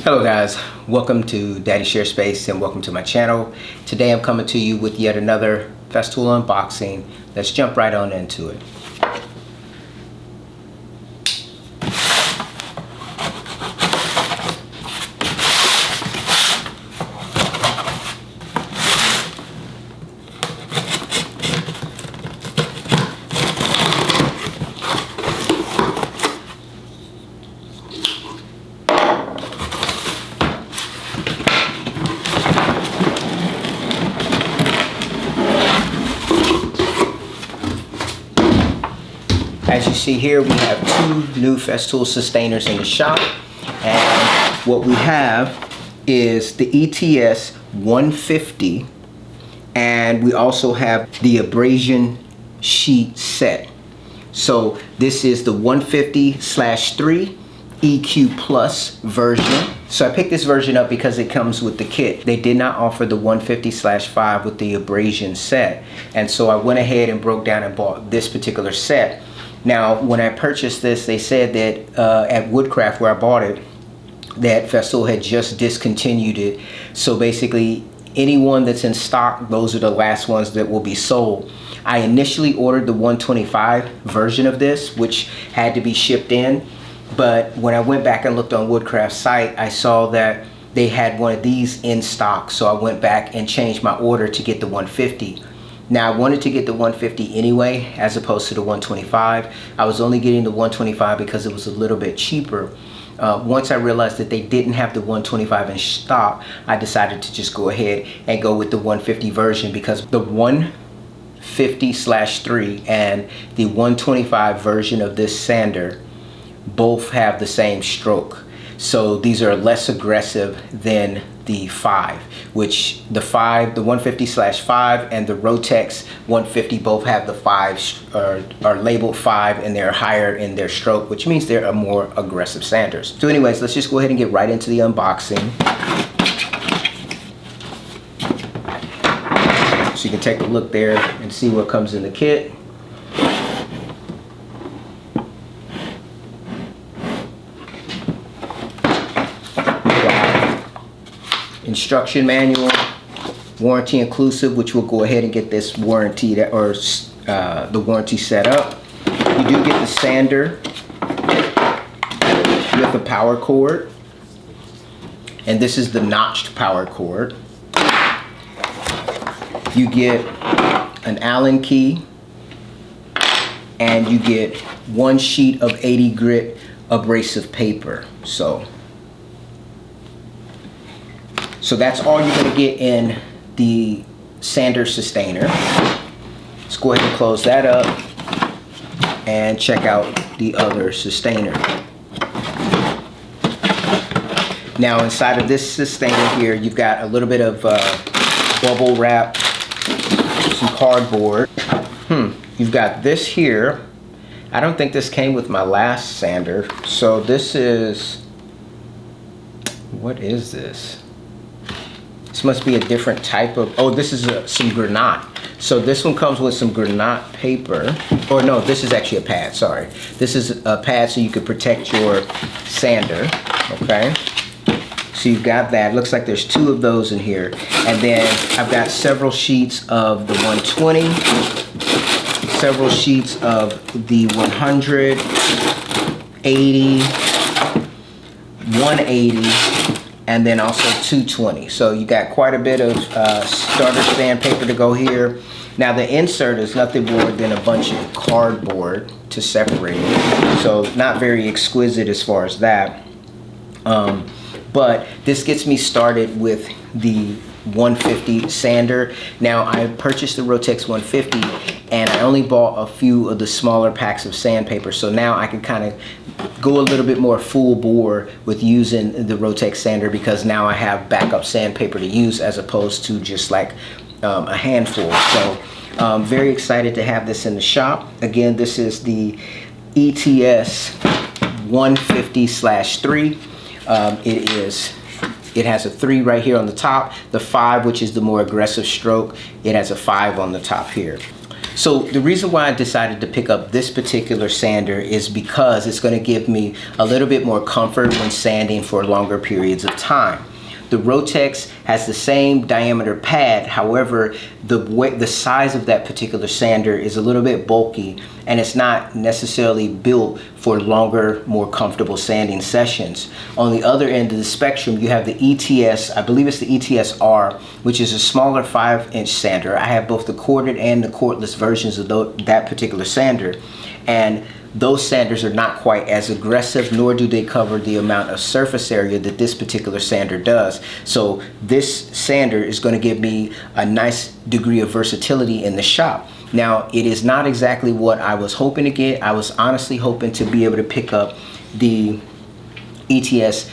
Hello guys, welcome to Daddy Share Space and welcome to my channel. Today I'm coming to you with yet another Festool unboxing. Let's jump right on into it. As you see here, we have two new Festool sustainers in the shop, and what we have is the ETS 150, and we also have the abrasion sheet set. So this is the 150/3 EQ Plus version. So I picked this version up because it comes with the kit. They did not offer the 150/5 with the abrasion set, and so I went ahead and broke down and bought this particular set. Now, when I purchased this, they said that at Woodcraft, where I bought it, that Festool had just discontinued it. So basically, anyone that's in stock, those are the last ones that will be sold. I initially ordered the 125 version of this, which had to be shipped in. But when I went back and looked on Woodcraft's site, I saw that they had one of these in stock. So I went back and changed my order to get the 150. Now I wanted to get the 150 anyway, as opposed to the 125. I was only getting the 125 because it was a little bit cheaper. Once I realized that they didn't have the 125 in stock, I decided to just go ahead and go with the 150 version, because the 150/3 and the 125 version of this sander both have the same stroke. So these are less aggressive than the 5, which the 150/5 and the Rotex 150 both have the 5 are labeled 5, and they're higher in their stroke, which means they're a more aggressive sanders. So anyways, let's just go ahead and get right into the unboxing. So you can take a look there and see what comes in the kit. Instruction manual, warranty inclusive, which we'll go ahead and get this warranty the warranty set up. You do get the sander with a power cord, and this is the notched power cord. You get an Allen key, and you get one sheet of 80 grit abrasive paper. So that's all you're going to get in the sander sustainer. Let's go ahead and close that up and check out the other sustainer. Now inside of this sustainer here, you've got a little bit of bubble wrap, some cardboard. You've got this here. I don't think this came with my last sander. So this is, what is this? This must be a different type of, oh, this is some granite. So this one comes with some granite paper. Or no, this is actually a pad, sorry. This is a pad so you could protect your sander, okay? So you've got that. Looks like there's 2 of those in here. And then I've got several sheets of the 120, several sheets of the 100, 80, 180, and then also 220. So you got quite a bit of starter sandpaper to go here. Now the insert is nothing more than a bunch of cardboard to separate it. So not very exquisite as far as that. But this gets me started with the 150 sander. Now I purchased the Rotex 150, and I only bought a few of the smaller packs of sandpaper. So now I can kind of go a little bit more full bore with using the Rotex sander, because now I have backup sandpaper to use as opposed to just like a handful. So very excited to have this in the shop. Again, this is the ETS 150/3. It has a 3 right here on the top. The 5, which is the more aggressive stroke, it has a 5 on the top here. So the reason why I decided to pick up this particular sander is because it's going to give me a little bit more comfort when sanding for longer periods of time. The Rotex has the same diameter pad, however, the size of that particular sander is a little bit bulky and it's not necessarily built for longer, more comfortable sanding sessions. On the other end of the spectrum, you have the ETS, I believe it's the ETS R, which is a smaller 5-inch sander. I have both the corded and the cordless versions of that particular sander. And those sanders are not quite as aggressive, nor do they cover the amount of surface area that this particular sander does. So this sander is going to give me a nice degree of versatility in the shop. Now, it is not exactly what I was hoping to get. I was honestly hoping to be able to pick up the ETS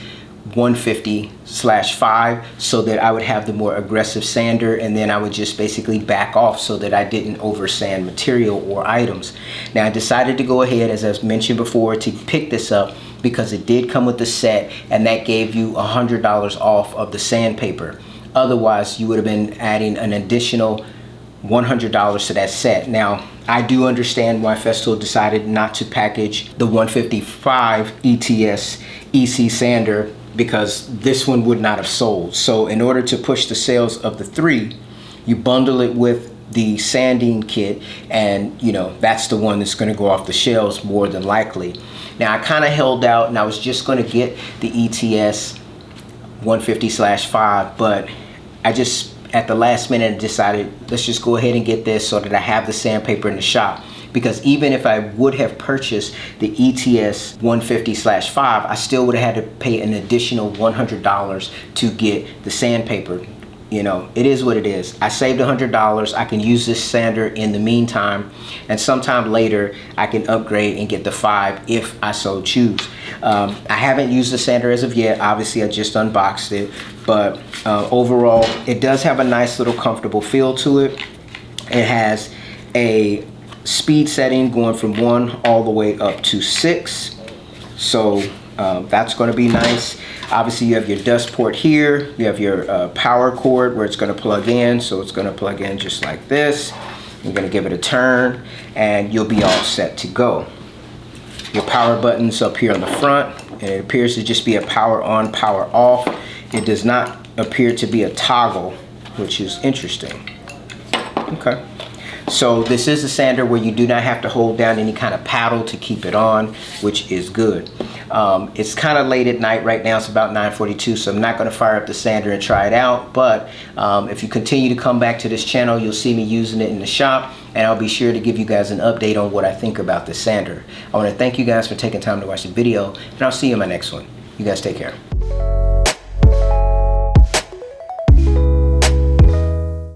150/5 so that I would have the more aggressive sander, and then I would just basically back off so that I didn't oversand material or items. Now, I decided to go ahead, as I mentioned before, to pick this up because it did come with the set, and that gave you $100 off of the sandpaper. Otherwise, you would have been adding an additional $100 to that set. Now, I do understand why Festool decided not to package the 155 ETS EC sander, because this one would not have sold. So in order to push the sales of the 3, you bundle it with the sanding kit, and you know that's the one that's going to go off the shelves more than likely. Now, I kind of held out and I was just going to get the ETS 150/5, but I just at the last minute decided let's just go ahead and get this so that I have the sandpaper in the shop. Because even if I would have purchased the ETS 150/5, I still would have had to pay an additional $100 to get the sandpaper. You know, it is what it is. I saved $100. I can use this sander in the meantime, and sometime later I can upgrade and get the 5 if I so choose. I haven't used the sander as of yet. Obviously, I just unboxed it, but overall, it does have a nice little comfortable feel to it. It has a speed setting going from 1 all the way up to 6, so that's going to be nice. Obviously, you have your dust port here. You have your power cord where it's going to plug in, so it's going to plug in just like this. You're going to give it a turn and you'll be all set to go. Your power button's up here on the front, and it appears to just be a power on, power off. It does not appear to be a toggle, which is interesting. Okay. So this is a sander where you do not have to hold down any kind of paddle to keep it on, which is good. It's kind of late at night right now. It's about 9:42, so I'm not going to fire up the sander and try it out. But if you continue to come back to this channel, you'll see me using it in the shop, and I'll be sure to give you guys an update on what I think about this sander. I want to thank you guys for taking time to watch the video, and I'll see you in my next one. You guys take care.